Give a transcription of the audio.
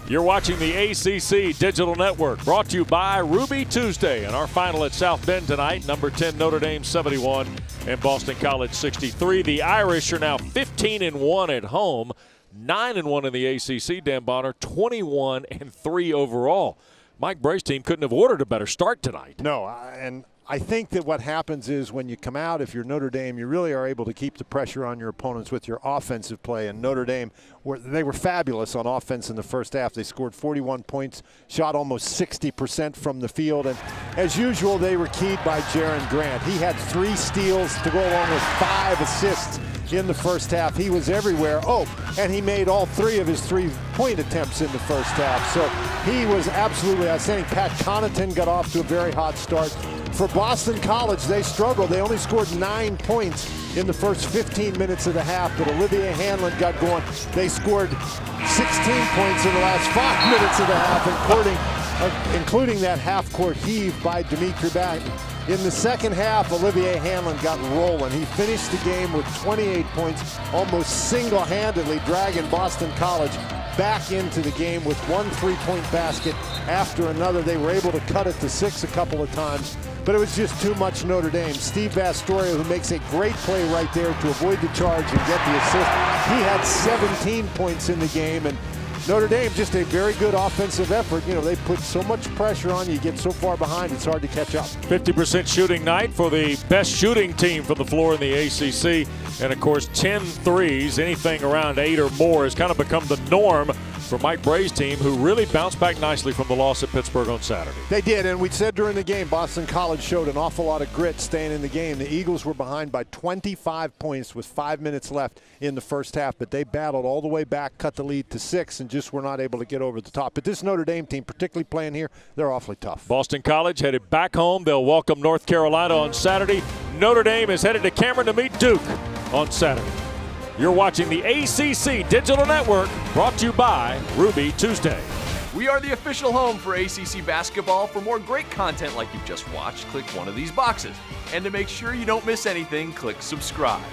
You're watching the ACC Digital Network, brought to you by Ruby Tuesday. And our final at South Bend tonight, number 10 Notre Dame 71 and Boston College 63. The Irish are now 15-1 at home, 9-1 in the ACC. Dan Bonner, 21-3 overall. Mike Bray's team couldn't have ordered a better start tonight. No, and I think that what happens is when you come out, if you're Notre Dame, you really are able to keep the pressure on your opponents with your offensive play. And Notre Dame, they were fabulous on offense in the first half. They scored 41 points, shot almost 60% from the field. And as usual, they were keyed by Jerian Grant. He had 3 steals to go along with 5 assists in the first half. He was everywhere. Oh, and he made all 3 of his 3-point attempts in the first half. So he was absolutely outstanding. Pat Connaughton got off to a very hot start. For Boston College, they struggled. They only scored 9 points in the first 15 minutes of the half, but Olivier Hanlan got going. They scored 16 points in the last 5 minutes of the half, including that half-court heave by Dimitri Batten. In the second half, Olivier Hanlan got rolling. He finished the game with 28 points, almost single-handedly dragging Boston College back into the game with 1 3-point basket after another. They were able to cut it to 6 a couple of times, but it was just too much Notre Dame. Steve Vasturia, who makes a great play right there to avoid the charge and get the assist. He had 17 points in the game, and Notre Dame, just a very good offensive effort. You know, they put so much pressure on you, you get so far behind, it's hard to catch up. 50% shooting night for the best shooting team from the floor in the ACC. And, of course, 10 threes, anything around 8 or more, has kind of become the norm for Mike Bray's team, who really bounced back nicely from the loss at Pittsburgh on Saturday. They did, and we said during the game, Boston College showed an awful lot of grit staying in the game. The Eagles were behind by 25 points with 5 minutes left in the first half, but they battled all the way back, cut the lead to 6, and just were not able to get over the top. But this Notre Dame team, particularly playing here, they're awfully tough. Boston College headed back home. They'll welcome North Carolina on Saturday. Notre Dame is headed to Cameron to meet Duke on Saturday. You're watching the ACC Digital Network, brought to you by Ruby Tuesday. We are the official home for ACC basketball. For more great content like you've just watched, click one of these boxes. And to make sure you don't miss anything, click subscribe.